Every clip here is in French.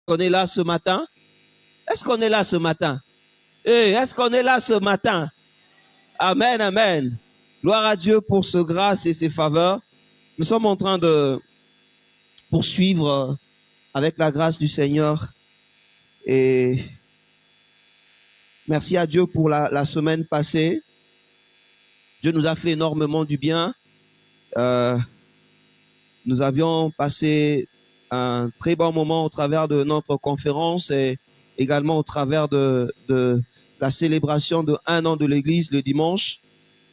On est là ce matin? Est-ce qu'on est là ce matin? Est-ce qu'on est là ce matin? Amen, amen. Gloire à Dieu pour ce grâce et ses faveurs. Nous sommes en train de poursuivre avec la grâce du Seigneur. Et merci à Dieu pour la semaine passée. Dieu nous a fait énormément du bien. Nous avions passé un très bon moment au travers de notre conférence et également au travers de la célébration de 1 an de l'Église le dimanche.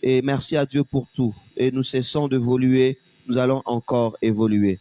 Et merci à Dieu pour tout. Et nous cessons d'évoluer. Nous allons encore évoluer.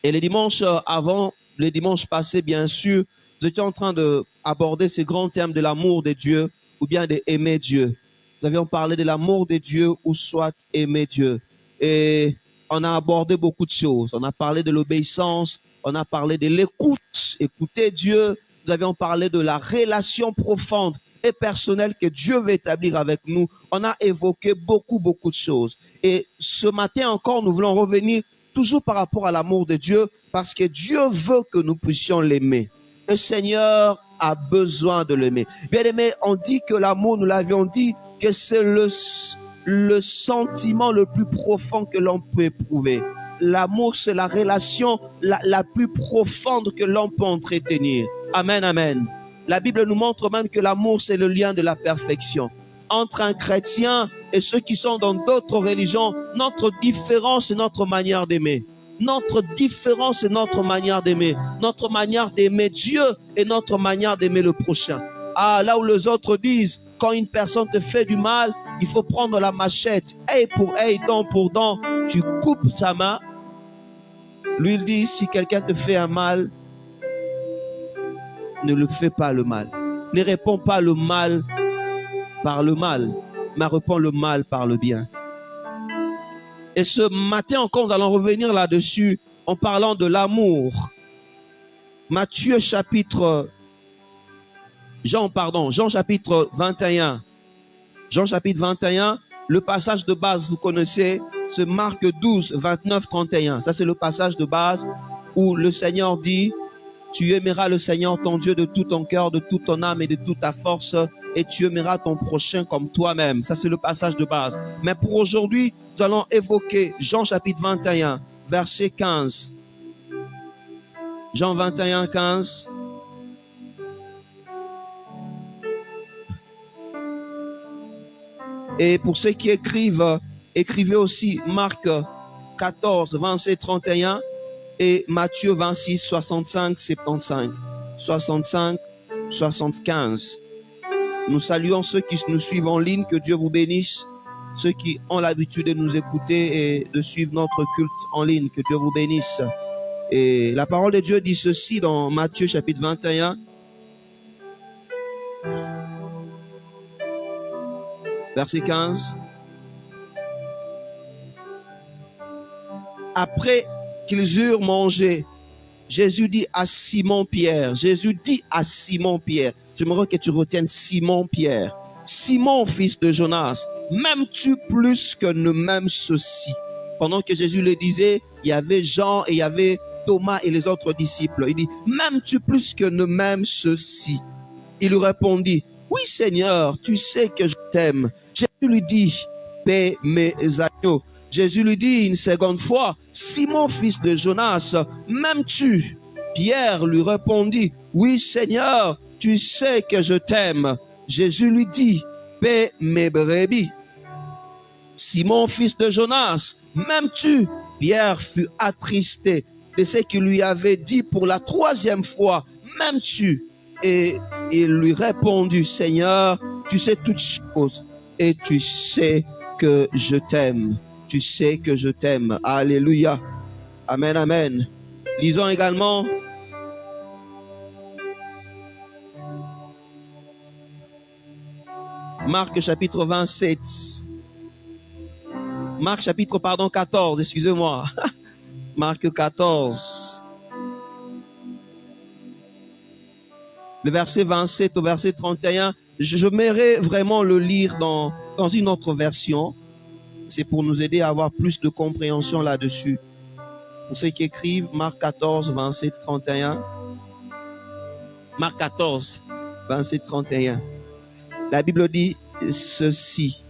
Et les dimanches avant, les dimanches passés, bien sûr, nous étions en train d'aborder ces grands thèmes de l'amour de Dieu ou bien d'aimer Dieu. Nous avions parlé de l'amour de Dieu ou soit aimer Dieu. Et on a abordé beaucoup de choses. On a parlé de l'obéissance, on a parlé de l'écoute, écouter Dieu. Nous avions parlé de la relation profonde et personnelle que Dieu veut établir avec nous. On a évoqué beaucoup de choses. Et ce matin encore, nous voulons revenir toujours par rapport à l'amour de Dieu, parce que Dieu veut que nous puissions l'aimer. Le Seigneur a besoin de l'aimer. Bien aimé, on dit que l'amour, nous l'avions dit, que c'est le sentiment le plus profond que l'on peut éprouver. L'amour, c'est la relation la plus profonde que l'on peut entretenir. Amen, amen. La Bible nous montre même que l'amour, c'est le lien de la perfection. Entre un chrétien et ceux qui sont dans d'autres religions, notre différence, c'est notre manière d'aimer. Notre différence, c'est notre manière d'aimer. Notre manière d'aimer Dieu et notre manière d'aimer le prochain. Ah, là où les autres disent, quand une personne te fait du mal, il faut prendre la machette, œil pour œil, dent pour dent, tu coupes sa main. Lui, il dit, si quelqu'un te fait un mal, ne le fais pas le mal. Ne réponds pas le mal par le mal, mais réponds le mal par le bien. Et ce matin encore, nous allons revenir là-dessus en parlant de l'amour. Jean chapitre 21. Jean chapitre 21, le passage de base, vous connaissez, c'est Marc 12, 29, 31. Ça, c'est le passage de base où le Seigneur dit, tu aimeras le Seigneur ton Dieu de tout ton cœur, de toute ton âme et de toute ta force, et tu aimeras ton prochain comme toi-même. Ça, c'est le passage de base. Mais pour aujourd'hui, nous allons évoquer Jean chapitre 21, verset 15. Jean 21, 15. Et pour ceux qui écrivent, écrivez aussi Marc 14, 27, 31 et Matthieu 26, 65, 75. 65, 75. Nous saluons ceux qui nous suivent en ligne, que Dieu vous bénisse. Ceux qui ont l'habitude de nous écouter et de suivre notre culte en ligne, que Dieu vous bénisse. Et la parole de Dieu dit ceci dans Matthieu chapitre 21. Verset 15. Après qu'ils eurent mangé, Jésus dit à Simon-Pierre, j'aimerais que tu retiennes Simon-Pierre, Simon, fils de Jonas, m'aimes-tu plus que ne m'aime ceci? Pendant que Jésus le disait, il y avait Jean et il y avait Thomas et les autres disciples. Il dit, m'aimes-tu plus que ne m'aime ceci? Il lui répondit, oui Seigneur, tu sais que je t'aime. Jésus lui dit, paie mes agneaux. Jésus lui dit une seconde fois, Simon, fils de Jonas, m'aimes-tu? Pierre lui répondit, oui Seigneur, tu sais que je t'aime. Jésus lui dit, paie mes brebis. Simon, fils de Jonas, m'aimes-tu? Pierre fut attristé de ce qu'il lui avait dit pour la 3e fois, m'aimes-tu? Et il lui répondit, Seigneur, tu sais toutes choses et tu sais que je t'aime. Tu sais que je t'aime. Alléluia. Amen, amen. Lisons également Marc chapitre 27. Marc chapitre 14, excusez-moi. Marc 14. Le verset 27 au verset 31. J'aimerais vraiment le lire dans une autre version. C'est pour nous aider à avoir plus de compréhension là-dessus. Pour ceux qui écrivent, Marc 14, 27, 31. Marc 14, 27, 31. La Bible dit ceci.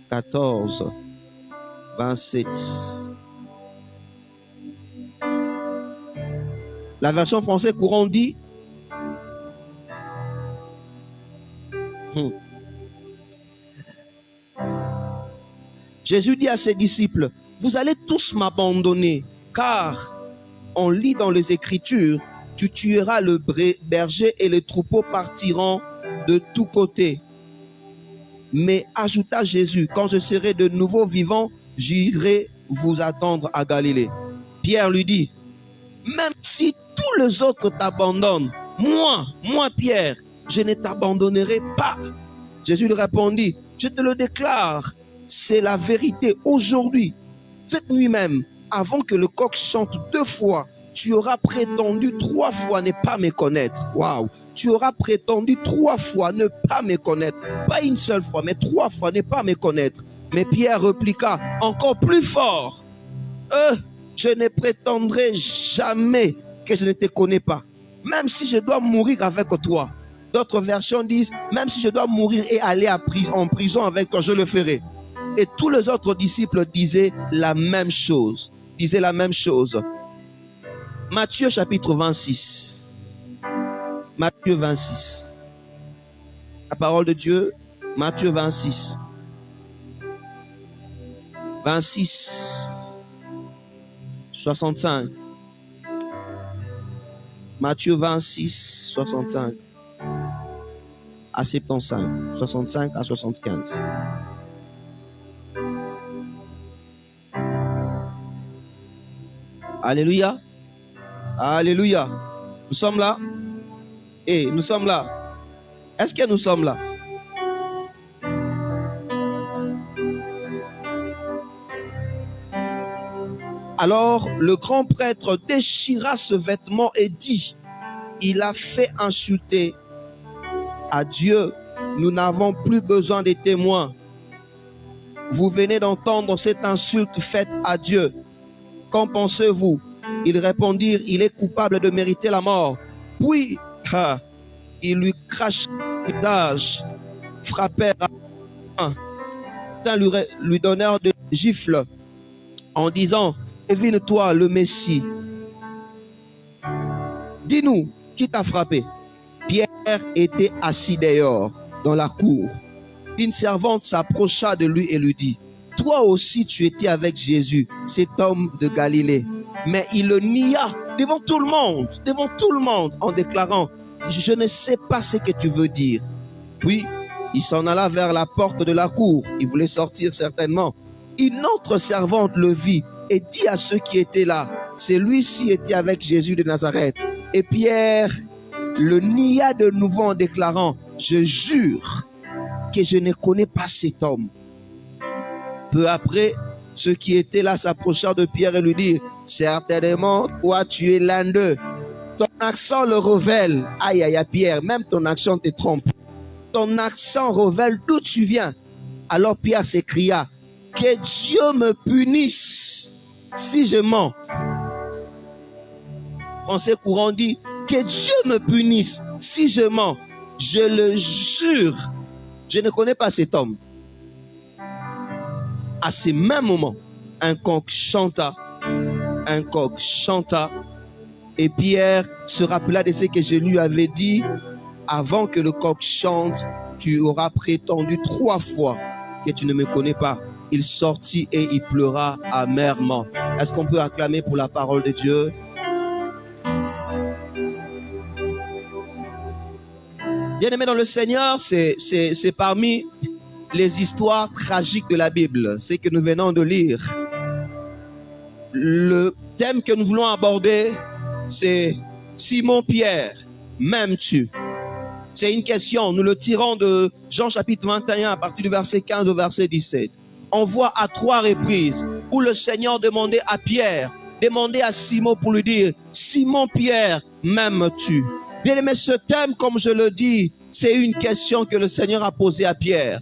« 14, 27. La version française courante dit Jésus dit à ses disciples, vous allez tous m'abandonner, car on lit dans les Écritures, tu tueras le berger et les troupeaux partiront de tous côtés. Mais ajouta Jésus, quand je serai de nouveau vivant, j'irai vous attendre à Galilée. Pierre lui dit, même si tous les autres t'abandonnent, moi Pierre, je ne t'abandonnerai pas. Jésus lui répondit, je te le déclare, c'est la vérité. Aujourd'hui, cette nuit même, avant que le coq chante 2 fois, tu auras prétendu 3 fois ne pas me connaître. Waouh! Tu auras prétendu 3 fois ne pas me connaître. Pas une seule fois, mais 3 fois ne pas me connaître. Mais Pierre répliqua encore plus fort. Je ne prétendrai jamais que je ne te connais pas. Même si je dois mourir avec toi. D'autres versions disent, même si je dois mourir et aller en prison avec toi, je le ferai. Et tous les autres disciples disaient la même chose. Matthieu chapitre 26. Matthieu 26. La parole de Dieu, Matthieu 26. 26. 65. Matthieu 26, 65 à 75. 65 à 75. Alléluia. Alléluia. Nous sommes là. Et nous sommes là. Est-ce que nous sommes là? Alors le grand prêtre déchira ce vêtement et dit, il a fait insulter à Dieu. Nous n'avons plus besoin de témoins. Vous venez d'entendre cette insulte faite à Dieu. Qu'en pensez-vous? Ils répondirent, il est coupable de mériter la mort. Puis, ils lui crachèrent le visage, frappèrent à la main, lui donnèrent des gifles en disant, devine-toi le Messie. Dis-nous, qui t'a frappé? Pierre était assis dehors, dans la cour. Une servante s'approcha de lui et lui dit, toi aussi tu étais avec Jésus, cet homme de Galilée. Mais il le nia devant tout le monde, en déclarant, je ne sais pas ce que tu veux dire. Puis, il s'en alla vers la porte de la cour. Il voulait sortir certainement. Une autre servante le vit et dit à ceux qui étaient là, celui-ci était avec Jésus de Nazareth. Et Pierre le nia de nouveau en déclarant, je jure que je ne connais pas cet homme. Peu après, ceux qui étaient là s'approchèrent de Pierre et lui dirent, certainement, toi tu es l'un d'eux. Ton accent le révèle. Aïe, aïe, aïe, Pierre, même ton accent te trompe. Ton accent révèle d'où tu viens. Alors Pierre s'écria, que Dieu me punisse si je mens. Français courant dit, que Dieu me punisse si je mens. Je le jure, je ne connais pas cet homme. À ce même moment, un coq chanta, et Pierre se rappela de ce que je lui avais dit, avant que le coq chante, tu auras prétendu 3 fois que tu ne me connais pas. Il sortit et il pleura amèrement. Est-ce qu'on peut acclamer pour la parole de Dieu? Bien-aimés dans le Seigneur, c'est parmi les histoires tragiques de la Bible, ce que nous venons de lire. Le thème que nous voulons aborder, c'est Simon-Pierre, m'aimes-tu? C'est une question, nous le tirons de Jean chapitre 21 à partir du verset 15 au verset 17. On voit à 3 reprises où le Seigneur demandait à Pierre, demandait à Simon pour lui dire, Simon-Pierre, m'aimes-tu? Bien aimé, ce thème, comme je le dis, c'est une question que le Seigneur a posée à Pierre.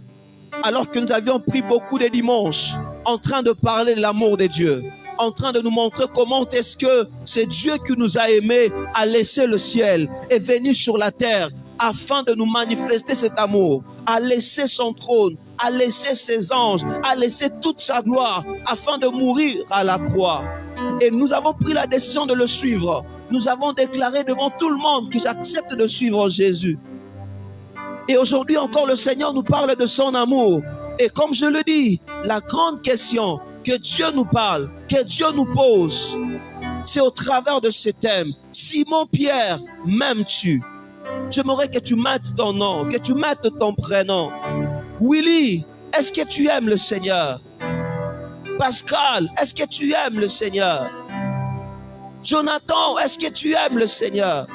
Alors que nous avions pris beaucoup de dimanches en train de parler de l'amour de Dieu. en train de nous montrer comment est-ce que c'est Dieu qui nous a aimés, a laissé le ciel, est venu sur la terre afin de nous manifester cet amour, a laissé son trône, a laissé ses anges, a laissé toute sa gloire afin de mourir à la croix. Et nous avons pris la décision de le suivre. Nous avons déclaré devant tout le monde que j'accepte de suivre Jésus. Et aujourd'hui encore, le Seigneur nous parle de son amour. Et comme je le dis, la grande question que Dieu nous parle, que Dieu nous pose, c'est au travers de ce thème. Simon-Pierre, m'aimes-tu? J'aimerais que tu mettes ton nom, que tu mettes ton prénom. Willy, est-ce que tu aimes le Seigneur? Pascal, est-ce que tu aimes le Seigneur? Jonathan, est-ce que tu aimes le Seigneur?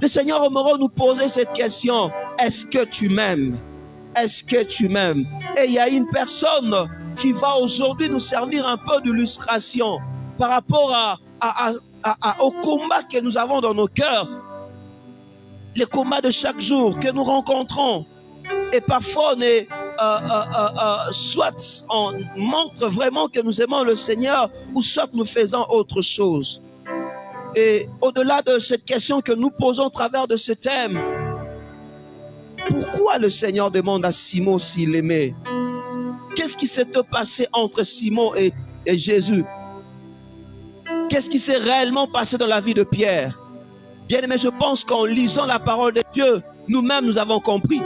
Le Seigneur aimerait nous poser cette question. Est-ce que tu m'aimes? Est-ce que tu m'aimes? Et il y a une personne qui va aujourd'hui nous servir un peu d'illustration par rapport au combat que nous avons dans nos cœurs. Les combats de chaque jour que nous rencontrons. Et parfois, on est, soit on montre vraiment que nous aimons le Seigneur, ou soit nous faisons autre chose. Et au-delà de cette question que nous posons au travers de ce thème, pourquoi le Seigneur demande à Simon s'il l'aimait? Qu'est-ce qui s'est passé entre Simon et Jésus? Qu'est-ce qui s'est réellement passé dans la vie de Pierre? Bien aimé, je pense qu'en lisant la parole de Dieu, nous-mêmes nous avons compris.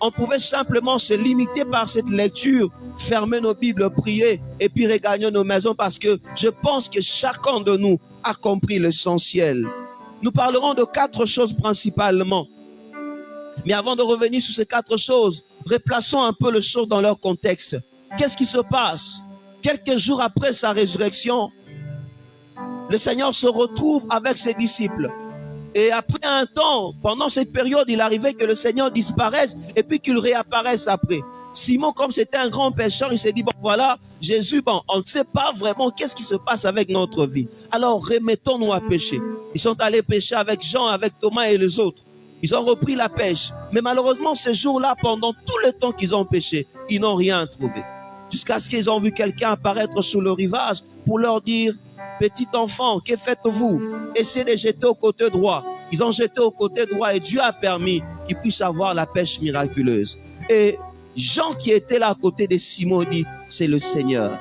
On pouvait simplement se limiter par cette lecture, fermer nos Bibles, prier et puis regagner nos maisons parce que je pense que chacun de nous a compris l'essentiel. Nous parlerons de 4 choses principalement. Mais avant de revenir sur ces 4 choses, replaçons un peu les choses dans leur contexte. Qu'est-ce qui se passe? Quelques jours après sa résurrection, le Seigneur se retrouve avec ses disciples. Et après un temps, pendant cette période, il arrivait que le Seigneur disparaisse et puis qu'il réapparaisse après. Simon, comme c'était un grand pécheur, il s'est dit, bon voilà, Jésus, bon, on ne sait pas vraiment qu'est-ce qui se passe avec notre vie. Alors remettons-nous à pécher. Ils sont allés pêcher avec Jean, avec Thomas et les autres. Ils ont repris la pêche. Mais malheureusement, ces jours-là, pendant tout le temps qu'ils ont pêché, ils n'ont rien trouvé. Jusqu'à ce qu'ils ont vu quelqu'un apparaître sur le rivage pour leur dire, petit enfant, que faites-vous? Essayez de jeter au côté droit. Ils ont jeté au côté droit et Dieu a permis qu'ils puissent avoir la pêche miraculeuse. Et Jean qui était là à côté de Simon dit, c'est le Seigneur.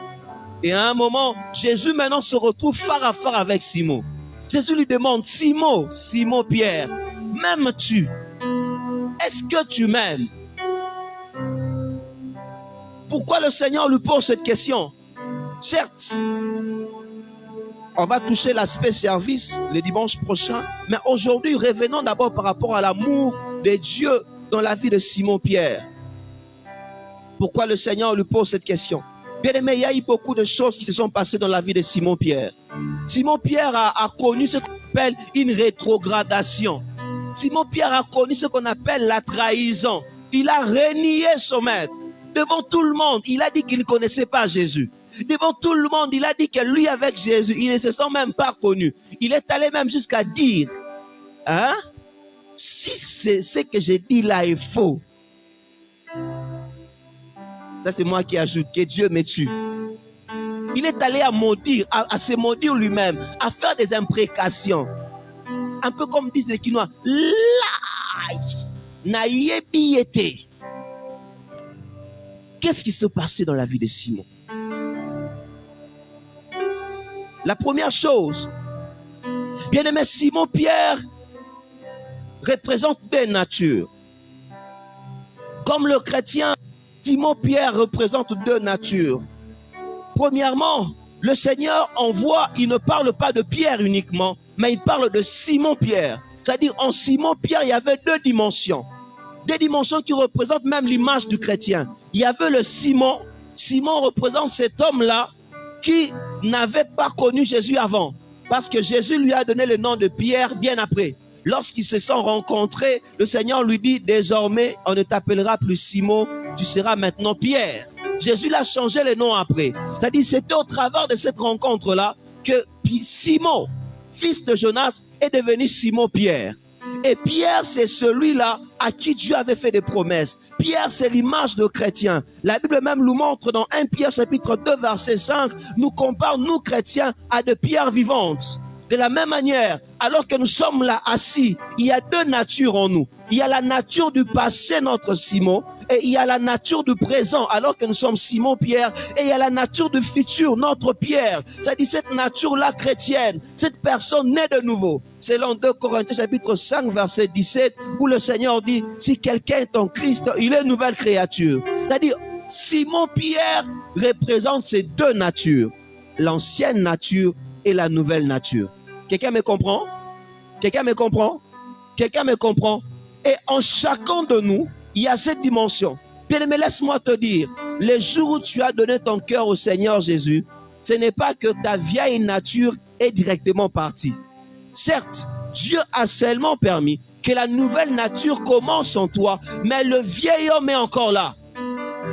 Et à un moment, Jésus maintenant se retrouve phare à phare avec Simon. Jésus lui demande, Simon, Simon-Pierre, m'aimes-tu? Est-ce que tu m'aimes? Pourquoi le Seigneur lui pose cette question? Certes, on va toucher l'aspect service le dimanche prochain. Mais aujourd'hui, revenons d'abord par rapport à l'amour de Dieu dans la vie de Simon-Pierre. Pourquoi le Seigneur lui pose cette question? Bien aimé, il y a eu beaucoup de choses qui se sont passées dans la vie de Simon-Pierre. Simon-Pierre a connu ce qu'on appelle une rétrogradation. Simon-Pierre a connu ce qu'on appelle la trahison. Il a renié son maître. Devant tout le monde, il a dit qu'il ne connaissait pas Jésus. Devant tout le monde, il a dit que lui avec Jésus, ils ne se sont même pas connus. Il est allé même jusqu'à dire, hein, si c'est ce que j'ai dit là est faux. Ça c'est moi qui ajoute, que Dieu me tue. Il est allé à maudire, à se maudire lui-même, à faire des imprécations. Un peu comme disent les Quinois, naïebiété. Qu'est-ce qui s'est passé dans la vie de Simon? La première chose, bien aimé, Simon-Pierre représente 2 natures. Comme le chrétien, Simon-Pierre représente 2 natures. Premièrement, le Seigneur envoie, il ne parle pas de Pierre uniquement, mais il parle de Simon-Pierre. C'est-à-dire, en Simon-Pierre, il y avait 2 dimensions. 2 dimensions qui représentent même l'image du chrétien. Il y avait le Simon. Simon représente cet homme-là qui n'avait pas connu Jésus avant. Parce que Jésus lui a donné le nom de Pierre bien après. Lorsqu'ils se sont rencontrés, le Seigneur lui dit, désormais, on ne t'appellera plus Simon, tu seras maintenant Pierre. Jésus l'a changé le nom après. C'est-à-dire, c'était au travers de cette rencontre-là que Simon, fils de Jonas, est devenu Simon-Pierre. Et Pierre, c'est celui-là à qui Dieu avait fait des promesses. Pierre, c'est l'image de chrétien. La Bible même nous montre dans 1 Pierre chapitre 2 verset 5, nous compare nous chrétiens à des pierres vivantes. De la même manière, alors que nous sommes là assis, il y a deux natures en nous. Il y a la nature du passé, notre Simon, et il y a la nature du présent, alors que nous sommes Simon-Pierre, et il y a la nature du futur, notre Pierre. C'est-à-dire cette nature-là chrétienne, cette personne née de nouveau. Selon 2 Corinthiens chapitre 5 verset 17, où le Seigneur dit, si quelqu'un est en Christ, il est une nouvelle créature. C'est-à-dire, Simon-Pierre représente ces deux natures, l'ancienne nature et la nouvelle nature. Quelqu'un me comprend? Quelqu'un me comprend? Quelqu'un me comprend? Et en chacun de nous, il y a cette dimension. Bien-aimé, laisse-moi te dire, les jours où tu as donné ton cœur au Seigneur Jésus, ce n'est pas que ta vieille nature est directement partie. Certes, Dieu a seulement permis que la nouvelle nature commence en toi, mais le vieil homme est encore là.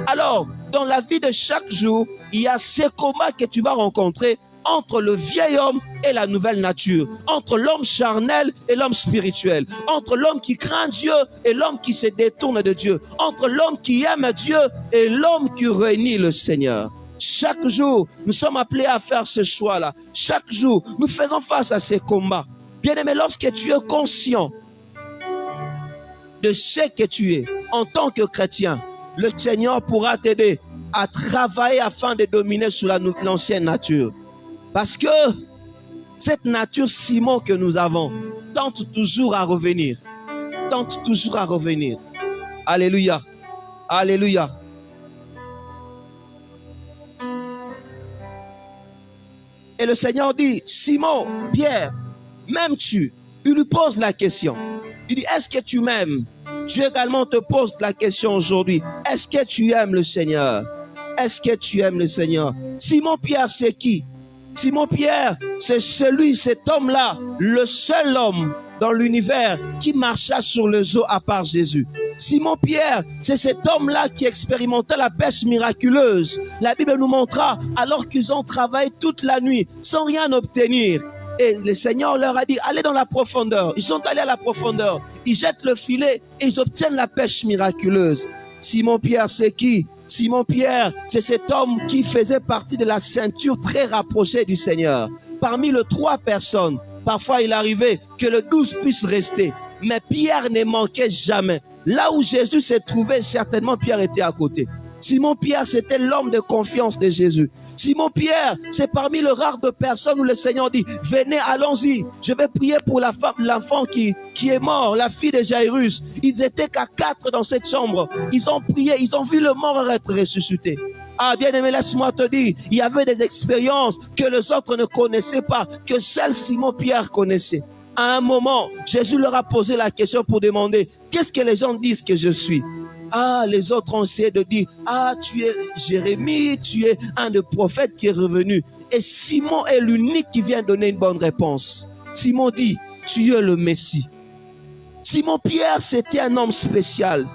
Alors, dans la vie de chaque jour, il y a ces combats que tu vas rencontrer entre le vieil homme et la nouvelle nature, entre l'homme charnel et l'homme spirituel, entre l'homme qui craint Dieu et l'homme qui se détourne de Dieu, entre l'homme qui aime Dieu et l'homme qui renie le Seigneur. Chaque jour, nous sommes appelés à faire ce choix-là. Chaque jour, nous faisons face à ces combats. Bien-aimé, lorsque tu es conscient de ce que tu es en tant que chrétien, le Seigneur pourra t'aider à travailler afin de dominer sur l'ancienne nature. Parce que cette nature Simon que nous avons tente toujours à revenir. Tente toujours à revenir. Alléluia. Alléluia. Et le Seigneur dit, Simon, Pierre, m'aimes-tu? Il lui pose la question. Il dit, est-ce que tu m'aimes? Dieu également te pose la question aujourd'hui. Est-ce que tu aimes le Seigneur? Est-ce que tu aimes le Seigneur? Simon Pierre, c'est qui? Simon Pierre, c'est cet homme-là, le seul homme dans l'univers qui marcha sur les eaux à part Jésus. Simon Pierre, c'est cet homme-là qui expérimentait la pêche miraculeuse. La Bible nous montra, alors qu'ils ont travaillé toute la nuit sans rien obtenir. Et le Seigneur leur a dit, allez dans la profondeur. Ils sont allés à la profondeur. Ils jettent le filet et ils obtiennent la pêche miraculeuse. Simon Pierre, c'est qui? Simon Pierre, c'est cet homme qui faisait partie de la ceinture très rapprochée du Seigneur. Parmi les 3 personnes, parfois il arrivait que le 12 puisse rester. Mais Pierre ne manquait jamais. Là où Jésus s'est trouvé, certainement Pierre était à côté. Simon Pierre, c'était l'homme de confiance de Jésus. Simon Pierre, c'est parmi les rares de personnes où le Seigneur dit, venez, allons-y. Je vais prier pour la femme, l'enfant qui est mort, la fille de Jairus. Ils étaient qu'à 4 dans cette chambre. Ils ont prié, ils ont vu le mort être ressuscité. Ah, bien-aimé, laisse-moi te dire, il y avait des expériences que les autres ne connaissaient pas, que seul Simon Pierre connaissait. À un moment, Jésus leur a posé la question pour demander, qu'est-ce que les gens disent que je suis? Ah, les autres ont essayé de dire, ah, tu es Jérémie, tu es un des prophètes qui est revenu. Et Simon est l'unique qui vient donner une bonne réponse. Simon dit, tu es le Messie. Simon Pierre, c'était un homme spécial.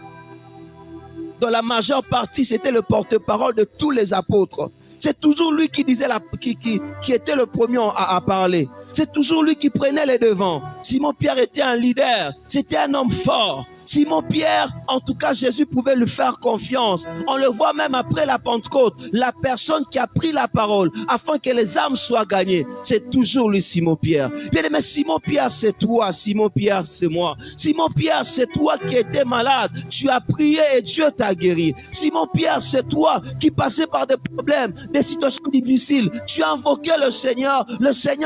Dans la majeure partie, c'était le porte-parole de tous les apôtres. C'est toujours lui qui disait qui était le premier à parler. C'est toujours lui qui prenait les devants. Simon Pierre était un leader. C'était un homme fort. Simon Pierre, en tout cas, Jésus pouvait lui faire confiance. On le voit même après la Pentecôte. La personne qui a pris la parole afin que les âmes soient gagnées, c'est toujours lui, Simon Pierre. Bien aimé, Simon Pierre, c'est toi. Simon Pierre, c'est moi. Simon Pierre, c'est toi qui étais malade. Tu as prié et Dieu t'a guéri. Simon Pierre, c'est toi qui passais par des problèmes, des situations difficiles. Tu as invoqué le Seigneur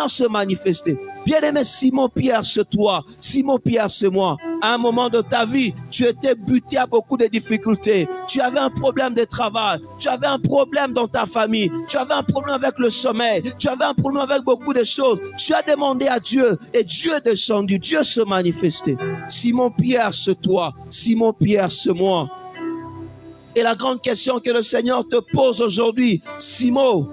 se manifestait. Bien-aimé, Simon Pierre, c'est toi. Simon Pierre, c'est moi. À un moment de ta vie, tu étais buté à beaucoup de difficultés. Tu avais un problème de travail. Tu avais un problème dans ta famille. Tu avais un problème avec le sommeil. Tu avais un problème avec beaucoup de choses. Tu as demandé à Dieu et Dieu est descendu. Dieu se manifestait. Simon Pierre, c'est toi. Simon Pierre, c'est moi. Et la grande question que le Seigneur te pose aujourd'hui, Simon,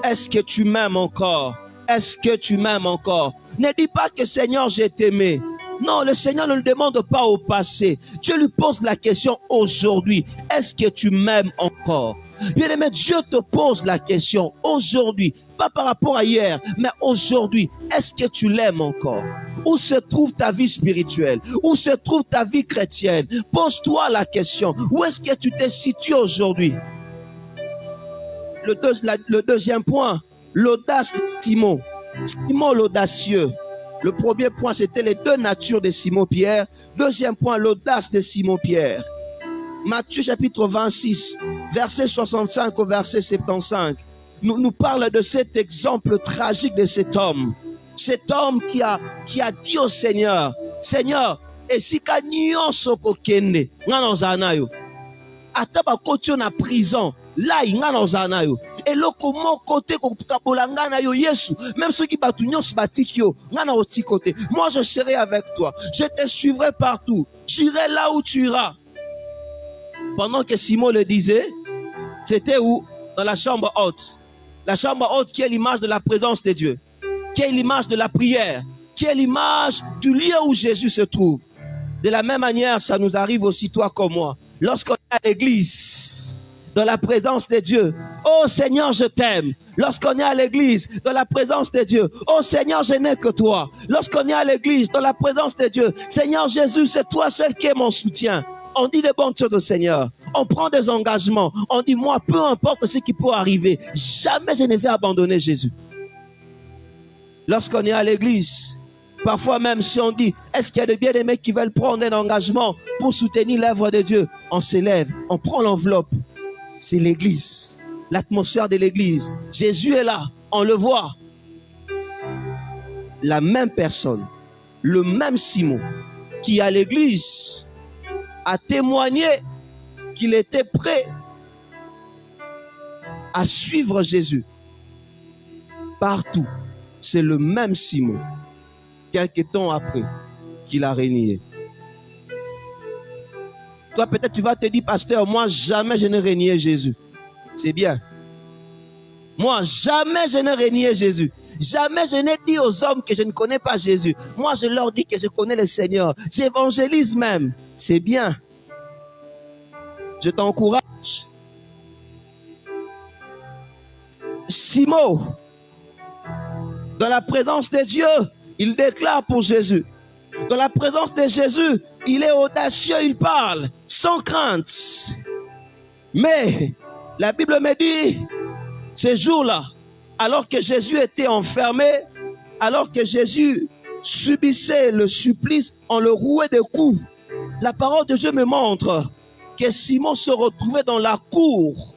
est-ce que tu m'aimes encore? Est-ce que tu m'aimes encore? Ne dis pas que Seigneur, j'ai t'aimé. Non, le Seigneur ne le demande pas au passé. Dieu lui pose la question aujourd'hui. Est-ce que tu m'aimes encore? Bien-aimé, Dieu te pose la question aujourd'hui. Pas par rapport à hier, mais aujourd'hui. Est-ce que tu l'aimes encore? Où se trouve ta vie spirituelle? Où se trouve ta vie chrétienne? Pose-toi la question. Où est-ce que tu te situes aujourd'hui? Le deuxième point, l'audace de Simon. Simon l'audacieux. Le premier point, c'était les deux natures de Simon-Pierre. Deuxième point, l'audace de Simon-Pierre. Matthieu chapitre 26, verset 65 au verset 75, nous parle de cet exemple tragique de cet homme. Cet homme qui a dit au Seigneur, Seigneur, et si kanyon sokokende, nganozanayo, ataba kotio na prison, là nganozanayo, et le comment côté kokabolanga yo Yesu, même ceux qui batunyon sbatikyo, nganaoti côté. Moi je serai avec toi, je te suivrai partout, j'irai là où tu iras. Pendant que Simon le disait, c'était où? Dans la chambre haute. La chambre haute qui est l'image de la présence de Dieu, qui est l'image de la prière, qui est l'image du lieu où Jésus se trouve. De la même manière, ça nous arrive aussi, toi comme moi. Lorsqu'on est à l'église, dans la présence de Dieu, oh Seigneur, je t'aime. Lorsqu'on est à l'église, dans la présence de Dieu, oh Seigneur, je n'ai que toi. Lorsqu'on est à l'église, dans la présence de Dieu, Seigneur Jésus, c'est toi seul qui est mon soutien. On dit des bonnes choses au Seigneur. On prend des engagements. On dit, moi, peu importe ce qui peut arriver, jamais je ne vais abandonner Jésus. Lorsqu'on est à l'église, parfois même si on dit, est-ce qu'il y a de bien-aimés qui veulent prendre un engagement pour soutenir l'œuvre de Dieu? On s'élève, on prend l'enveloppe. C'est l'église, l'atmosphère de l'église. Jésus est là, on le voit. La même personne, le même Simon, qui à l'église a témoigné qu'il était prêt à suivre Jésus partout. C'est le même Simon, quelques temps après, qu'il a régné. Toi, peut-être, tu vas te dire, pasteur, moi, jamais je n'ai régné Jésus. C'est bien. Moi, jamais je n'ai régné Jésus. Jamais je n'ai dit aux hommes que je ne connais pas Jésus. Moi, je leur dis que je connais le Seigneur. J'évangélise même. C'est bien. Je t'encourage. Simon, dans la présence de Dieu, il déclare pour Jésus. Dans la présence de Jésus, il est audacieux, il parle sans crainte. Mais la Bible me dit, ces jours-là, alors que Jésus était enfermé, alors que Jésus subissait le supplice, on le rouait de coups. La parole de Dieu me montre que Simon se retrouvait dans la cour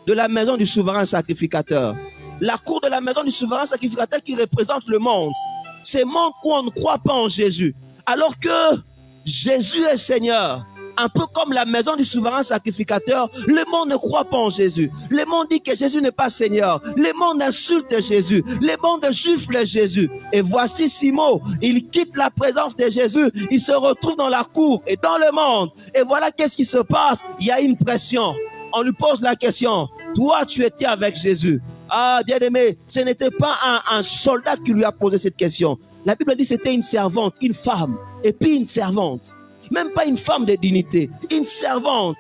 de la maison du souverain sacrificateur. La cour de la maison du souverain sacrificateur qui représente le monde. C'est le monde où on ne croit pas en Jésus. Alors que Jésus est Seigneur. Un peu comme la maison du souverain sacrificateur, le monde ne croit pas en Jésus. Le monde dit que Jésus n'est pas Seigneur. Le monde insulte Jésus. Le monde gifle Jésus. Et voici Simon, il quitte la présence de Jésus. Il se retrouve dans la cour et dans le monde. Et voilà qu'est-ce qui se passe. Il y a une pression. On lui pose la question. Toi, tu étais avec Jésus. Ah, bien aimé, ce n'était pas un soldat qui lui a posé cette question. La Bible dit que c'était une servante, une femme. Et puis une servante. Même pas une femme de dignité, une servante.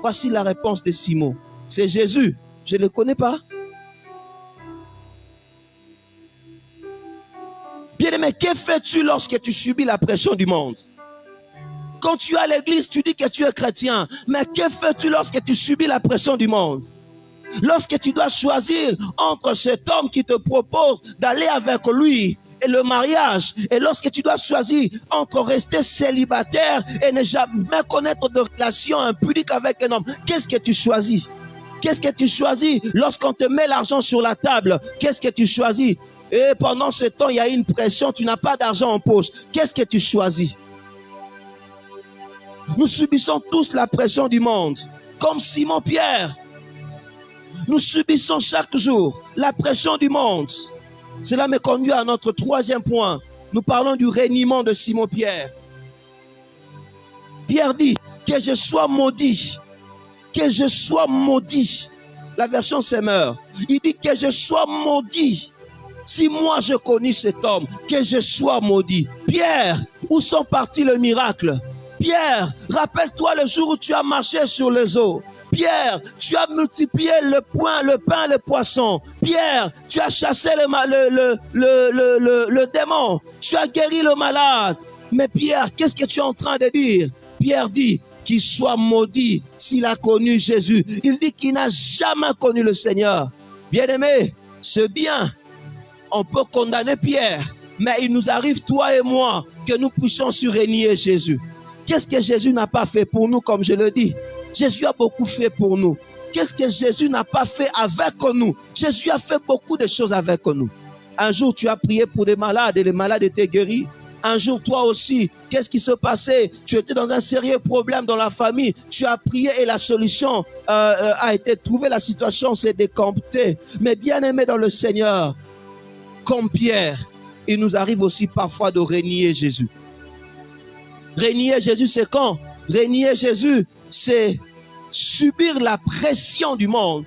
Voici la réponse de Simon. C'est Jésus. Je ne le connais pas. Bien-aimé, que fais-tu lorsque tu subis la pression du monde? Quand tu es à l'église, tu dis que tu es chrétien. Mais que fais-tu lorsque tu subis la pression du monde? Lorsque tu dois choisir entre cet homme qui te propose d'aller avec lui et le mariage, et lorsque tu dois choisir entre rester célibataire et ne jamais connaître de relation impudique avec un homme, qu'est-ce que tu choisis? Qu'est-ce que tu choisis? Lorsqu'on te met l'argent sur la table, qu'est-ce que tu choisis? Et pendant ce temps, il y a une pression, tu n'as pas d'argent en poche. Qu'est-ce que tu choisis? Nous subissons tous la pression du monde, comme Simon-Pierre. Nous subissons chaque jour la pression du monde. Cela me conduit à notre troisième point. Nous parlons du reniement de Simon-Pierre. Pierre dit que je sois maudit. Que je sois maudit. La version Semeur. Il dit que je sois maudit. Si moi je connais cet homme, que je sois maudit. Pierre, où sont partis le miracle? Pierre, rappelle-toi le jour où tu as marché sur les eaux. Pierre, tu as multiplié le pain, le poisson. Pierre, tu as chassé le démon. Tu as guéri le malade. Mais Pierre, qu'est-ce que tu es en train de dire? Pierre dit qu'il soit maudit s'il a connu Jésus. Il dit qu'il n'a jamais connu le Seigneur. Bien-aimé, c'est bien. On peut condamner Pierre, mais il nous arrive, toi et moi, que nous puissions renier Jésus. Qu'est-ce que Jésus n'a pas fait pour nous, comme je le dis? Jésus a beaucoup fait pour nous. Qu'est-ce que Jésus n'a pas fait avec nous? Jésus a fait beaucoup de choses avec nous. Un jour, tu as prié pour des malades et les malades étaient guéris. Un jour, toi aussi, qu'est-ce qui se passait? Tu étais dans un sérieux problème dans la famille. Tu as prié et la solution a été trouvée. La situation s'est décampée. Mais bien aimé dans le Seigneur, comme Pierre, il nous arrive aussi parfois de renier Jésus. Renier Jésus, c'est quand? Renier Jésus, c'est subir la pression du monde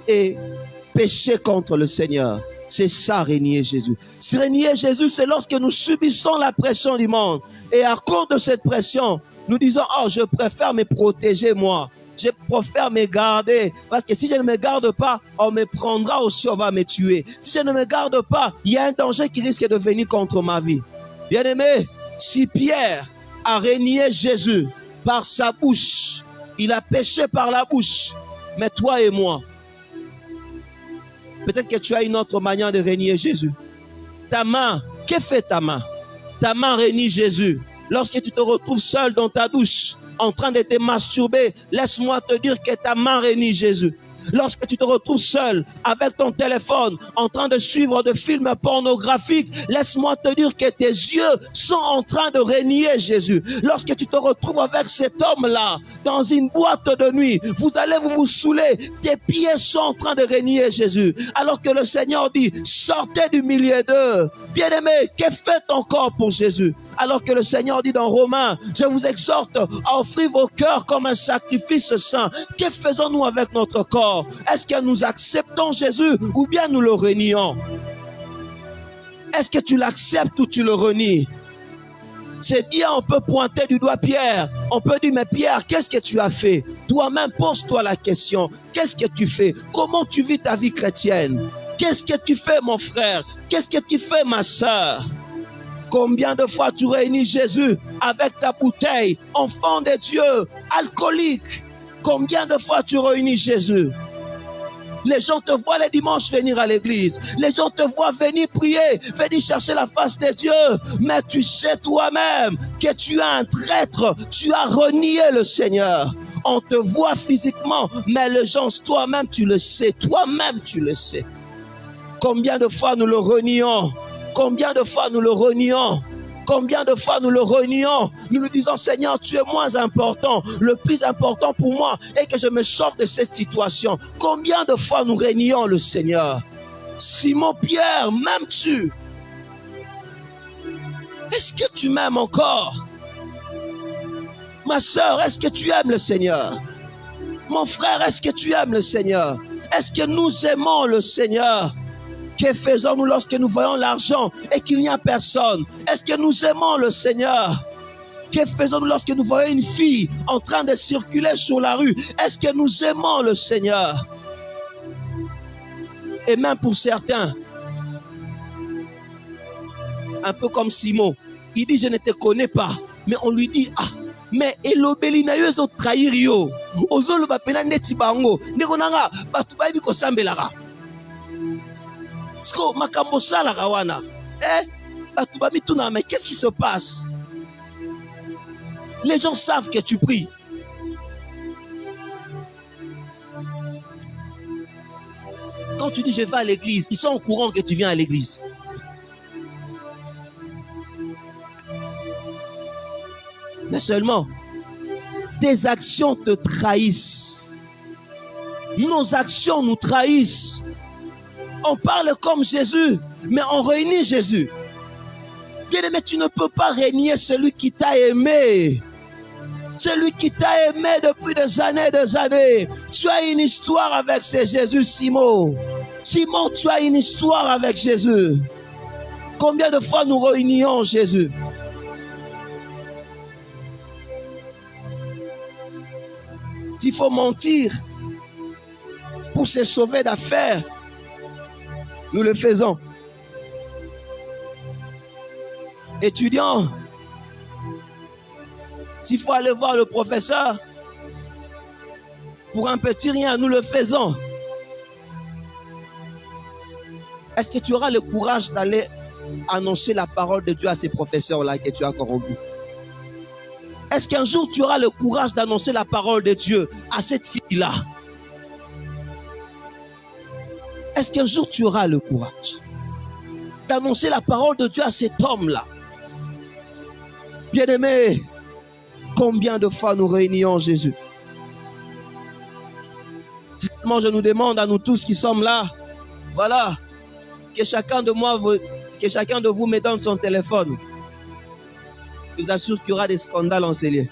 et pécher contre le Seigneur. C'est ça, renier Jésus. Renier Jésus, c'est lorsque nous subissons la pression du monde. Et à cause de cette pression, nous disons, oh, je préfère me protéger moi. Je préfère me garder. Parce que si je ne me garde pas, on me prendra aussi, on va me tuer. Si je ne me garde pas, il y a un danger qui risque de venir contre ma vie. Bien-aimé, si Pierre a renié Jésus par sa bouche, il a péché par la bouche. Mais toi et moi, peut-être que tu as une autre manière de renier Jésus. Ta main, que fait ta main? Ta main renie Jésus. Lorsque tu te retrouves seul dans ta douche, en train de te masturber, laisse-moi te dire que ta main renie Jésus. Lorsque tu te retrouves seul avec ton téléphone en train de suivre des films pornographiques, laisse-moi te dire que tes yeux sont en train de renier Jésus. Lorsque tu te retrouves avec cet homme-là dans une boîte de nuit, vous allez vous saouler, tes pieds sont en train de renier Jésus. Alors que le Seigneur dit, sortez du milieu d'eux. Bien-aimé, que fait ton corps pour Jésus? Alors que le Seigneur dit dans Romains, je vous exhorte à offrir vos cœurs comme un sacrifice saint. Que faisons-nous avec notre corps? Est-ce que nous acceptons Jésus ou bien nous le renions? Est-ce que tu l'acceptes ou tu le renies? C'est bien, on peut pointer du doigt Pierre. On peut dire, mais Pierre, qu'est-ce que tu as fait? Toi-même, pose-toi la question. Qu'est-ce que tu fais? Comment tu vis ta vie chrétienne? Qu'est-ce que tu fais, mon frère? Qu'est-ce que tu fais, ma sœur? Combien de fois tu réunis Jésus avec ta bouteille, enfant de Dieu, alcoolique? Combien de fois tu réunis Jésus? Les gens te voient les dimanches venir à l'église. Les gens te voient venir prier, venir chercher la face de Dieu. Mais tu sais toi-même que tu es un traître. Tu as renié le Seigneur. On te voit physiquement, mais les gens, toi-même, tu le sais. Toi-même, tu le sais. Combien de fois nous le renions? Combien de fois nous le renions? Combien de fois nous le renions? Nous nous disons, Seigneur, tu es moins important. Le plus important pour moi est que je me sorte de cette situation. Combien de fois nous renions le Seigneur? Simon Pierre, m'aimes-tu? Est-ce que tu m'aimes encore? Ma sœur, est-ce que tu aimes le Seigneur? Mon frère, est-ce que tu aimes le Seigneur? Est-ce que nous aimons le Seigneur? Que faisons-nous lorsque nous voyons l'argent et qu'il n'y a personne? Est-ce que nous aimons le Seigneur? Que faisons-nous lorsque nous voyons une fille en train de circuler sur la rue? Est-ce que nous aimons le Seigneur? Et même pour certains, un peu comme Simon, il dit, je ne te connais pas. Mais on lui dit, ah, mais elobeli na yo ezo trahir yo. Ozolo ba pena neti bango. Ndeko nanga batu ba yebi ko sambelaka. Sko makambo sala kawana. Batu ba mituna, mais qu'est-ce qui se passe? Les gens savent que tu pries. Quand tu dis je vais à l'église, ils sont au courant que tu viens à l'église. Mais seulement, tes actions te trahissent. Nos actions nous trahissent. On parle comme Jésus, mais on renie Jésus. Bien-aimé, tu ne peux pas renier celui qui t'a aimé. Celui qui t'a aimé depuis des années. Tu as une histoire avec ce Jésus, Simon. Simon, tu as une histoire avec Jésus. Combien de fois nous réunions Jésus? il faut mentir pour se sauver d'affaires, nous le faisons. Étudiants, s'il faut aller voir le professeur pour un petit rien, nous le faisons. Est-ce que tu auras le courage d'aller annoncer la parole de Dieu à ces professeurs-là que tu as corrompus? Est-ce qu'un jour tu auras le courage d'annoncer la parole de Dieu à cette fille-là? Est-ce qu'un jour tu auras le courage d'annoncer la parole de Dieu à cet homme-là? Bien-aimés, combien de fois nous réunions Jésus? Seulement je nous demande à nous tous qui sommes là, voilà, que chacun de vous me donne son téléphone. Je vous assure qu'il y aura des scandales en ces lieux.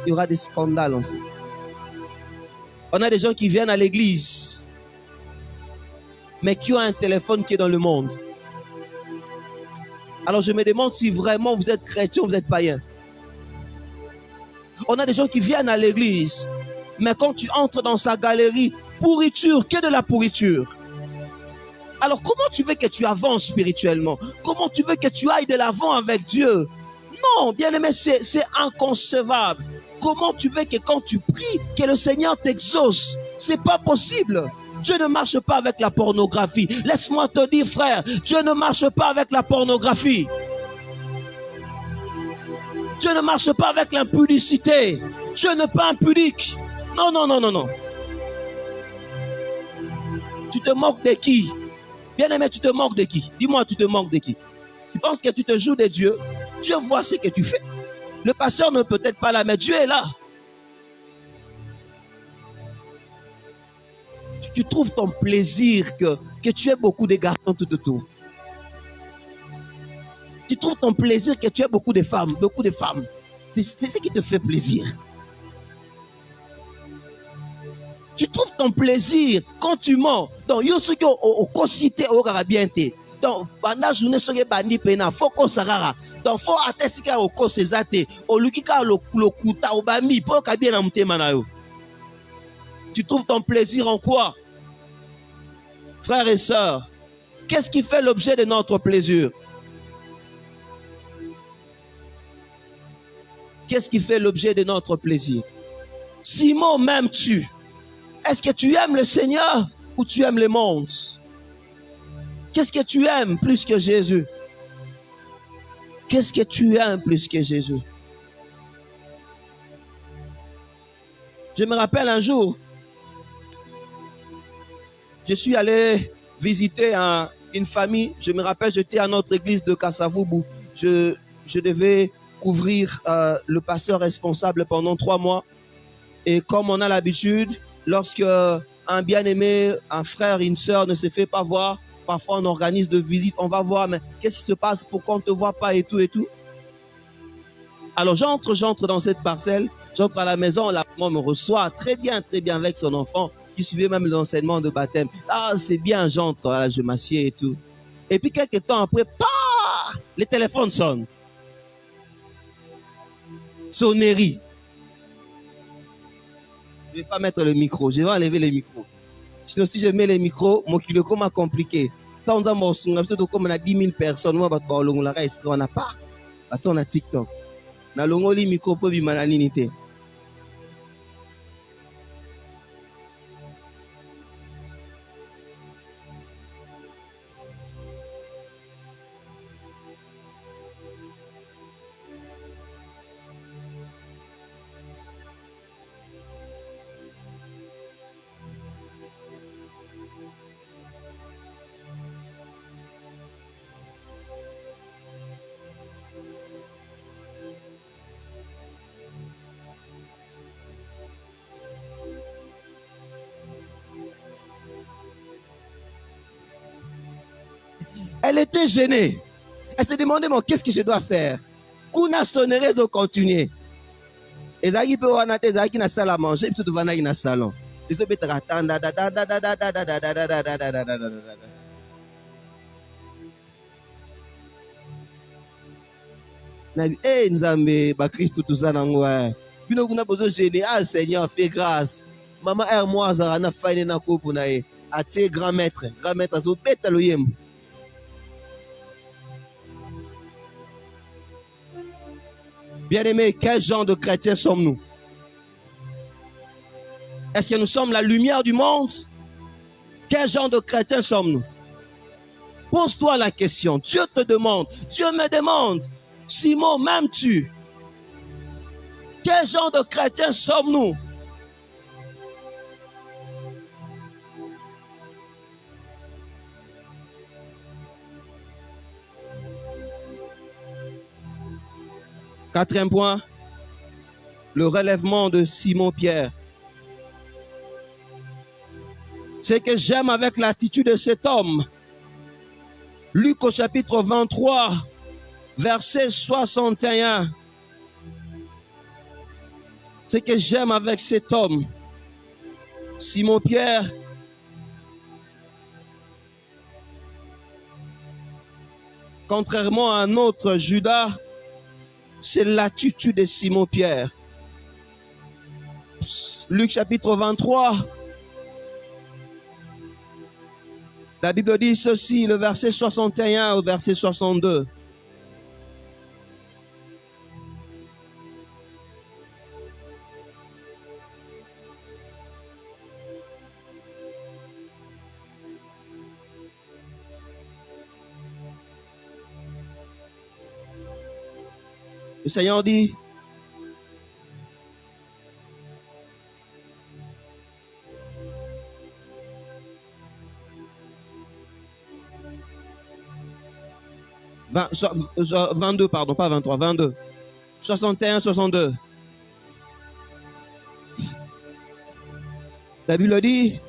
Il y aura des scandales en ces lieux. On a des gens qui viennent à l'église, mais qui ont un téléphone qui est dans le monde. Alors je me demande si vraiment vous êtes chrétien ou vous êtes païen. On a des gens qui viennent à l'église, mais quand tu entres dans sa galerie, pourriture, que de la pourriture. Alors comment tu veux que tu avances spirituellement? Comment tu veux que tu ailles de l'avant avec Dieu? Non, bien aimé, c'est inconcevable. Comment tu veux que quand tu pries, que le Seigneur t'exauce? C'est pas possible. Dieu ne marche pas avec la pornographie. Laisse-moi te dire, frère, Dieu ne marche pas avec la pornographie. Dieu ne marche pas avec l'impudicité. Dieu n'est pas impudique. Non, non, non, non, non. Tu te moques de qui? Bien-aimé, tu te moques de qui? Dis-moi, tu te moques de qui? Tu penses que tu te joues de Dieu? Dieu voit ce que tu fais. Le pasteur ne peut être pas là, mais Dieu est là. Tu trouves ton plaisir que tu aies beaucoup de garçons tout autour. Tu trouves ton plaisir que tu aies beaucoup de femmes, C'est ce qui te fait plaisir. Tu trouves ton plaisir quand tu mens. Donc, yo ce que au cosité au garabiente. Donc, pendant la journée, ce que bandi pena, faut qu'on s'arrête. Donc, faut attester au cosezate, au lukika le kuta au bami, pour qu'à bien amte manayo. Tu trouves ton plaisir en quoi? Frères et sœurs, qu'est-ce qui fait l'objet de notre plaisir? Qu'est-ce qui fait l'objet de notre plaisir? Simon, m'aimes-tu? Est-ce que tu aimes le Seigneur ou tu aimes le monde? Qu'est-ce que tu aimes plus que Jésus? Qu'est-ce que tu aimes plus que Jésus? Je me rappelle un jour, je suis allé visiter une famille. Je me rappelle, j'étais à notre église de Kassavubu. Je devais couvrir le pasteur responsable pendant 3 mois. Et comme on a l'habitude, lorsque un bien-aimé, un frère, une sœur ne se fait pas voir, parfois on organise de visites, on va voir, mais qu'est-ce qui se passe pour qu'on ne te voit pas et tout et tout. Alors j'entre dans cette parcelle, j'entre à la maison, la maman me reçoit très bien avec son enfant, qui suivait même l'enseignement de baptême. Ah, c'est bien, j'entre, voilà, je m'assieds et tout. Et puis quelques temps après, le téléphone sonne. Sonnerie. Je ne vais pas mettre le micro, je vais enlever le micro. Sinon, si je mets le micro, mon kilo comment compliqué. Tant on a 10 000 personnes, on n'a pas. On a TikTok. Na longoli micro pour bimananité. Elle était gênée. Elle se demandait, mais qu'est-ce que je dois faire? Kuna sonnerait de continuer. Et ça qui peut avoir une salle à manger, puis tu vas dans un salon. Et ça peut être attendre. Eh, Nzambe, ba Christ tout ça dans moi. Bino kuna besoin gêner. Ah Seigneur, fais grâce. Maman moi Zarana faine na ko pour nae. Atie grand maître azo beta lo yem. Bien-aimés, quel genre de chrétiens sommes-nous? Est-ce que nous sommes la lumière du monde? Quel genre de chrétiens sommes-nous? Pose-toi la question. Dieu te demande, Dieu me demande, Simon, m'aimes-tu? Quel genre de chrétiens sommes-nous? Quatrième point, le relèvement de Simon-Pierre. Ce que j'aime avec l'attitude de cet homme, Luc au chapitre 23, verset 61. Ce que j'aime avec cet homme, Simon-Pierre, contrairement à un autre Judas, c'est l'attitude de Simon-Pierre. Luc chapitre 23, la Bible dit ceci, le verset 61 au verset 62. Le Seigneur dit, « 22, pardon, pas 23, 22. 61, 62. La Bible dit,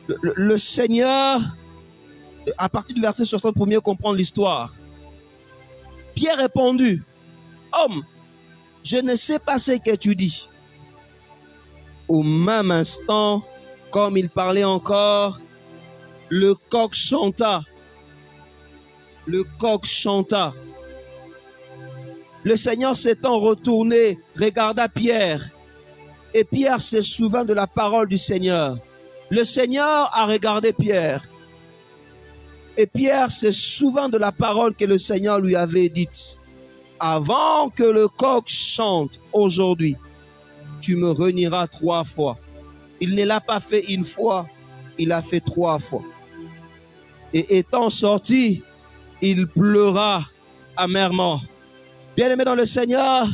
le Seigneur, à partir du verset 60, pour mieux comprendre l'histoire, Pierre répondit, « Homme, je ne sais pas ce que tu dis. » Au même instant, comme il parlait encore, le coq chanta. Le coq chanta. Le Seigneur s'étant retourné, regarda Pierre. Et Pierre se souvint de la parole du Seigneur. Le Seigneur a regardé Pierre. Et Pierre se souvint de la parole que le Seigneur lui avait dite. Avant que le coq chante aujourd'hui, tu me renieras 3 fois. Il ne l'a pas fait une fois, il l'a fait 3 fois. Et étant sorti, il pleura amèrement. Bien-aimé dans le Seigneur,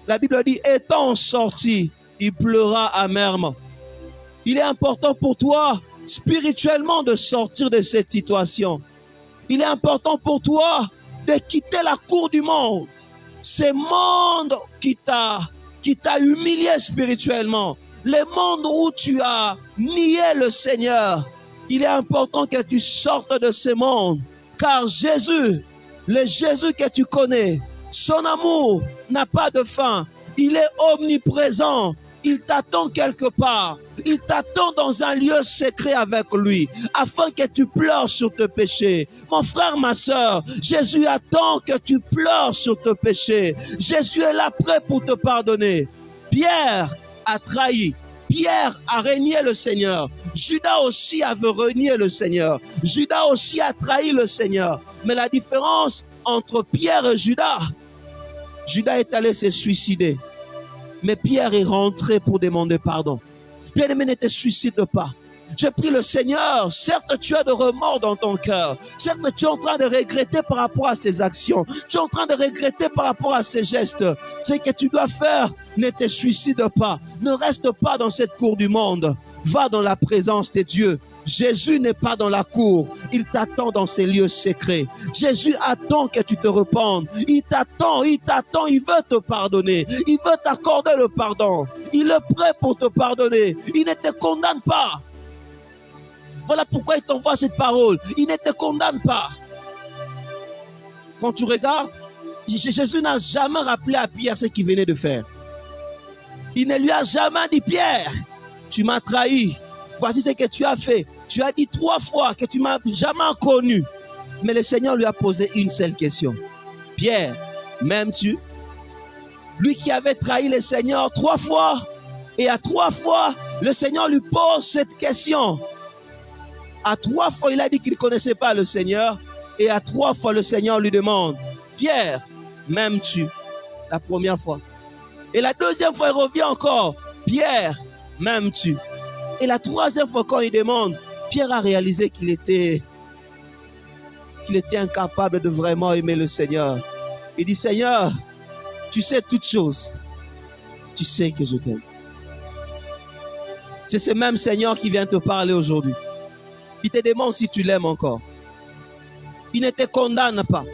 la Bible dit, étant sorti, il pleura amèrement. Il est important pour toi, spirituellement, de sortir de cette situation. Il est important pour toi de quitter la cour du monde. Ce monde qui t'a humilié spirituellement. Le monde où tu as nié le Seigneur. Il est important que tu sortes de ce monde. Car Jésus, le Jésus que tu connais, son amour n'a pas de fin. Il est omniprésent. Il t'attend quelque part. Il t'attend dans un lieu secret avec lui, afin que tu pleures sur tes péchés. Mon frère, ma soeur, Jésus attend que tu pleures sur tes péchés. Jésus est là prêt pour te pardonner. Pierre a trahi. Pierre a renié le Seigneur. Judas aussi avait renié le Seigneur. Judas aussi a trahi le Seigneur. Mais la différence entre Pierre et Judas, Judas est allé se suicider. Mais Pierre est rentré pour demander pardon. Bien-aimé, ne te suicide pas. Je prie le Seigneur, certes tu as de remords dans ton cœur, certes tu es en train de regretter par rapport à ces actions, tu es en train de regretter par rapport à ces gestes. Ce que tu dois faire, ne te suicide pas, ne reste pas dans cette cour du monde, va dans la présence de Dieu. Jésus n'est pas dans la cour, il t'attend dans ces lieux secrets. Jésus attend que tu te repentes, il t'attend, il veut te pardonner, il veut t'accorder le pardon, il est prêt pour te pardonner, il ne te condamne pas. Voilà pourquoi il t'envoie cette parole. Il ne te condamne pas. Quand tu regardes, Jésus n'a jamais rappelé à Pierre ce qu'il venait de faire. Il ne lui a jamais dit, Pierre, tu m'as trahi. Voici ce que tu as fait. Tu as dit 3 fois que tu m'as jamais connu. Mais le Seigneur lui a posé une seule question. Pierre, m'aimes-tu? Lui qui avait trahi le Seigneur 3 fois, et à 3 fois, le Seigneur lui pose cette question. À 3 fois, il a dit qu'il ne connaissait pas le Seigneur, et à 3 fois, le Seigneur lui demande, Pierre, m'aimes-tu? La première fois. Et la deuxième fois, il revient encore, Pierre, m'aimes-tu? Et la troisième fois, quand il demande, Pierre a réalisé qu'il était incapable de vraiment aimer le Seigneur. Il dit, Seigneur, tu sais toutes choses. Tu sais que je t'aime. C'est ce même Seigneur qui vient te parler aujourd'hui. Il te demande si tu l'aimes encore. Il ne te condamne pas.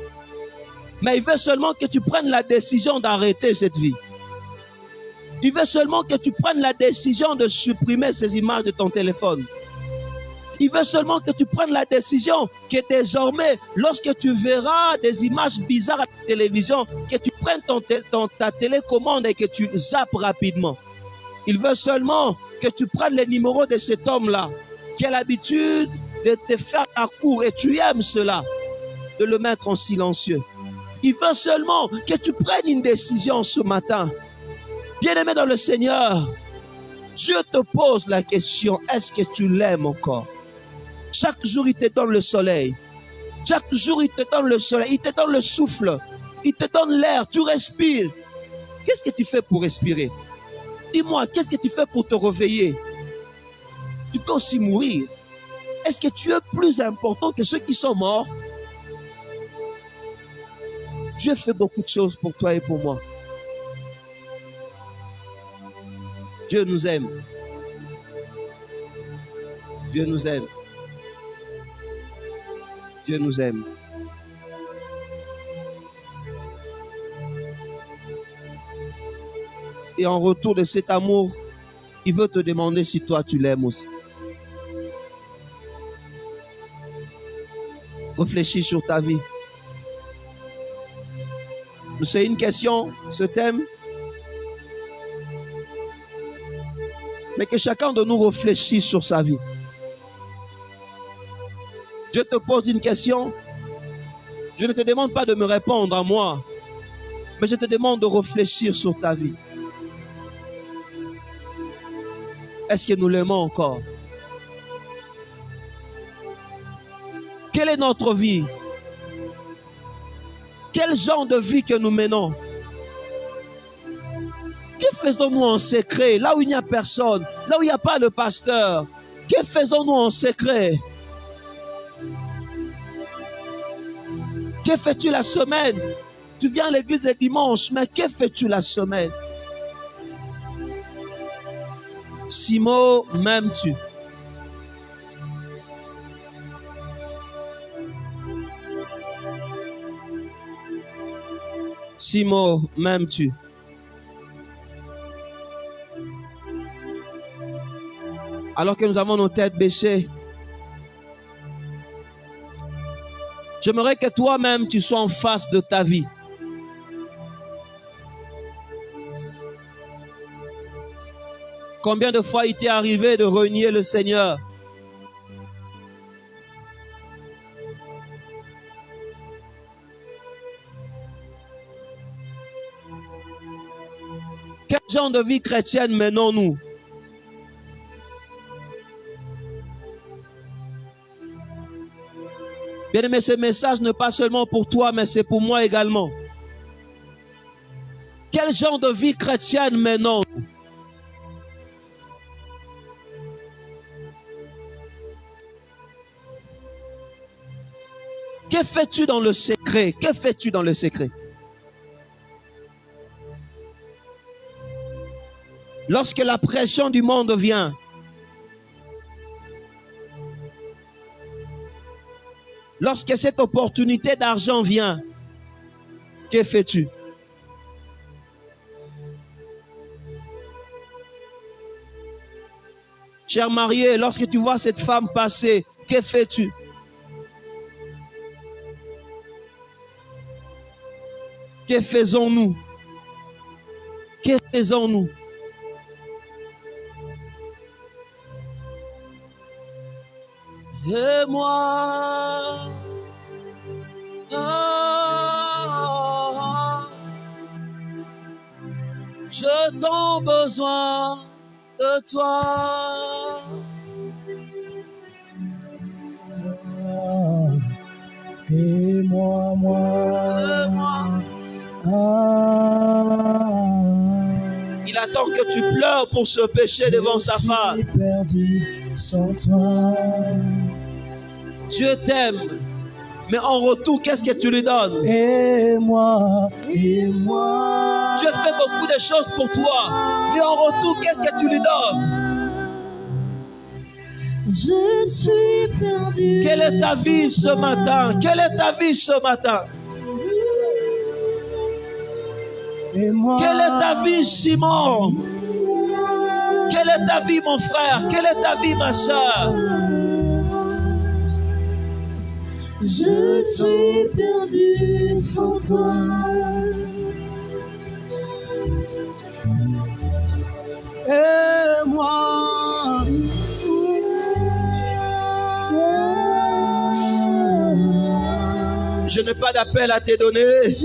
Mais il veut seulement que tu prennes la décision d'arrêter cette vie. Il veut seulement que tu prennes la décision de supprimer ces images de ton téléphone. Il veut seulement que tu prennes la décision que désormais, lorsque tu verras des images bizarres à la télévision, que tu prennes ta télécommande et que tu zappes rapidement. Il veut seulement que tu prennes les numéros de cet homme-là, qui a l'habitude de te faire la cour, et tu aimes cela, de le mettre en silencieux. Il veut seulement que tu prennes une décision ce matin. Bien-aimé dans le Seigneur, Dieu te pose la question, est-ce que tu l'aimes encore? Chaque jour, il te donne le soleil. Chaque jour, il te donne le soleil. Il te donne le souffle. Il te donne l'air. Tu respires. Qu'est-ce que tu fais pour respirer? Dis-moi, qu'est-ce que tu fais pour te réveiller? Tu peux aussi mourir. Est-ce que tu es plus important que ceux qui sont morts? Dieu fait beaucoup de choses pour toi et pour moi. Dieu nous aime. Dieu nous aime. Dieu nous aime. Et en retour de cet amour, il veut te demander si toi tu l'aimes aussi. Réfléchis sur ta vie. C'est une question, ce thème. Mais que chacun de nous réfléchisse sur sa vie. Je te pose une question. Je ne te demande pas de me répondre à moi, mais je te demande de réfléchir sur ta vie. Est-ce que nous l'aimons encore? Quelle est notre vie? Quel genre de vie que nous menons? Que faisons-nous en secret, là où il n'y a personne, là où il n'y a pas de pasteur? Que faisons-nous en secret? Que fais-tu la semaine? Tu viens à l'église le dimanche, mais que fais-tu la semaine? Simon, m'aimes-tu? Simon, m'aimes-tu? Alors que nous avons nos têtes baissées, j'aimerais que toi-même tu sois en face de ta vie. Combien de fois il t'est arrivé de renier le Seigneur? Quel genre de vie chrétienne menons-nous? Bien-aimé, ce message n'est pas seulement pour toi, mais c'est pour moi également. Quel genre de vie chrétienne menons-nous? Que fais-tu dans le secret? Que fais-tu dans le secret? Lorsque la pression du monde vient, lorsque cette opportunité d'argent vient, que fais-tu? Cher marié, lorsque tu vois cette femme passer, que fais-tu? Que faisons-nous? Que faisons-nous? Et moi, avons besoin de toi. Et moi. Il attend que tu pleures pour se pécher devant sa face. Je suis perdu sans toi. Dieu t'aime, mais en retour, qu'est-ce que tu lui donnes? Et moi. Dieu fait beaucoup de choses pour toi, mais en retour, qu'est-ce que tu lui donnes? Je suis perdu. Quelle est ta vie ce matin? Quelle est ta vie ce matin? Et moi. Quelle est ta vie, Simon? Quelle est ta vie, mon frère? Quelle est ta vie, ma soeur? Je suis perdu sans toi. Et moi. Je n'ai pas d'appel à te donner.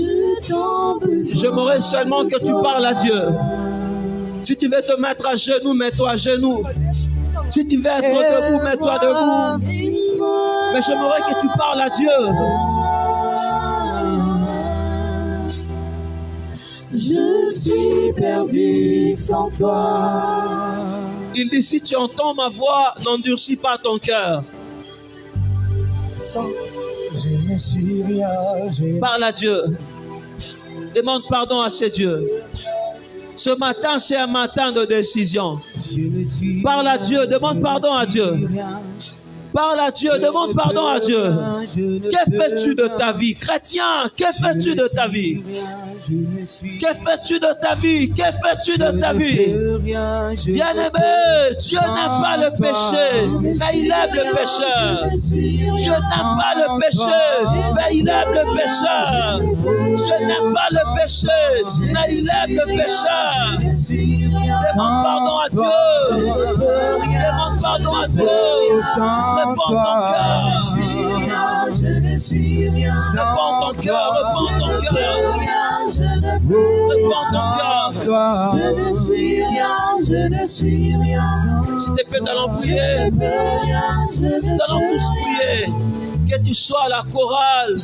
J'aimerais seulement que tu parles à Dieu. Si tu veux te mettre à genoux, mets-toi à genoux. Si tu veux être debout, mets-toi debout. Mais j'aimerais que tu parles à Dieu. Je suis perdu sans toi. Il dit, si tu entends ma voix, n'endurcis pas ton cœur. Je ne suis rien. Parle à Dieu. Demande pardon à ce Dieu. Ce matin, c'est un matin de décision. Parle à Dieu. Demande pardon à Dieu. Parle à Dieu. Demande pardon à Dieu. Que fais-tu de ta vie? Chrétien, que fais-tu de ta vie? Que fais-tu de ta vie? Que fais-tu de ta vie? Bien-aimé, Dieu n'aime pas le péché, mais il aime le pécheur. Dieu n'aime pas le péché, mais il aime le pécheur. Dieu n'aime pas le péché, mais il aime le pécheur. Demande pardon à Dieu. Demande pardon à Dieu. Réponds ton cœur. Réponds ton cœur. Réponds ton cœur. Réponds ton cœur. Je ne suis rien. Si tu peux, allons prier. Nous allons tous prier. Que tu sois à la chorale,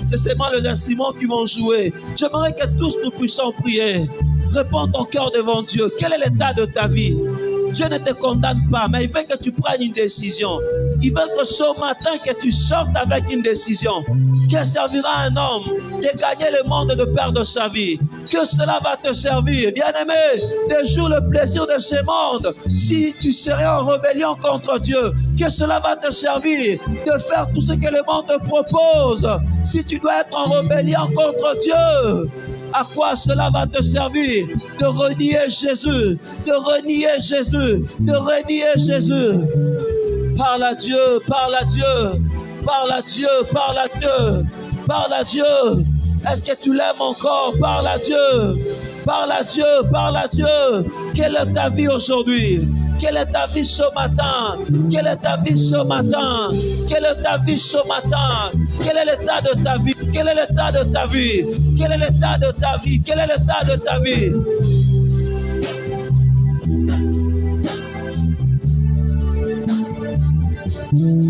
c'est seulement les instruments qui vont jouer. J'aimerais que tous nous puissions prier. Réponds ton cœur devant Dieu. Quel est l'état de ta vie? Dieu ne te condamne pas, mais il veut que tu prennes une décision. Il veut que ce matin, que tu sortes avec une décision qui servira à un homme de gagner le monde et de perdre sa vie. Que cela va te servir. Bien-aimé, des jours le plaisir de ce monde, si tu serais en rébellion contre Dieu, que cela va te servir de faire tout ce que le monde te propose. Si tu dois être en rébellion contre Dieu, à quoi cela va te servir? De renier Jésus, de renier Jésus, de renier Jésus. Parle à Dieu, parle à Dieu, parle à Dieu, parle à Dieu, parle à Dieu. Est-ce que tu l'aimes encore? Parle à Dieu, parle à Dieu, parle à Dieu. Quelle est ta vie aujourd'hui? Quelle est ta vie ce matin? Quelle est ta vie ce matin? Quelle est ta vie ce matin? Quel est l'état de ta vie? Quel est l'état de ta vie? Quel est l'état de ta vie? Quel est l'état de ta vie?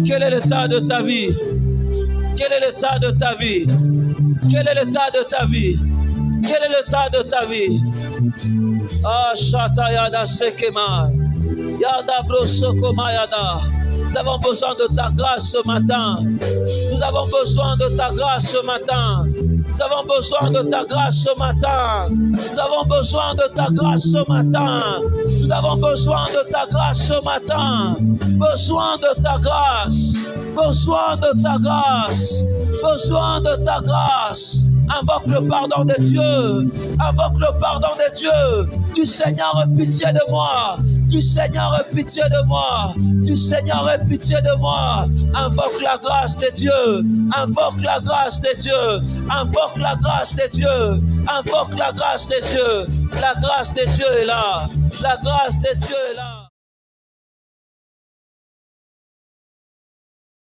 Quel est l'état de ta vie? Quel est l'état de ta vie? Quel est l'état de ta vie? Quel est l'état de ta vie? Ah, Shatayada Sekema. Yada Brosokoma Yada. Nous avons besoin de ta grâce ce matin. Nous avons besoin de ta grâce ce matin. Nous avons besoin de ta grâce ce matin. Nous avons besoin de ta grâce ce matin. Nous avons besoin de ta grâce ce matin. Besoin de ta grâce. Besoin de ta grâce. Besoin de ta grâce. Invoque le pardon de Dieu. Invoque le pardon de Dieu. Du Seigneur, aie pitié de moi. Du Seigneur, aie pitié de moi. Du Seigneur, aie pitié de moi. Invoque la grâce de Dieu. Invoque la grâce de Dieu. Invoque la grâce de Dieu. Invoque la grâce de Dieu. La grâce de Dieu est là. La grâce de Dieu est là.